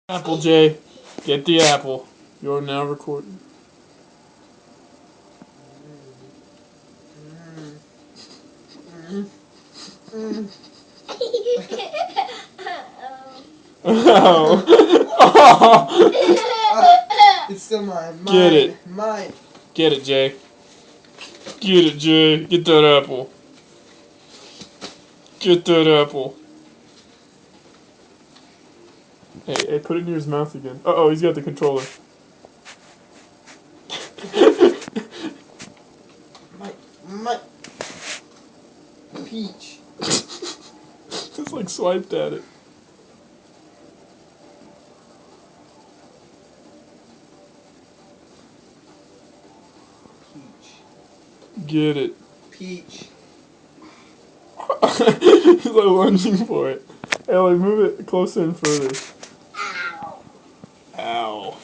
Apple J. Get the apple. You're now recording. Oh. It's still mine. Get it. Mine. Get it, Jay. Get it, Jay. Get that apple. Get that apple. Hey, put it near his mouth again. Uh-oh, he's got the controller. My peach. Just like swiped at it. Peach. Get it. Peach. He's like lunging for it. Hey, like move it closer and further. Ow. Ow.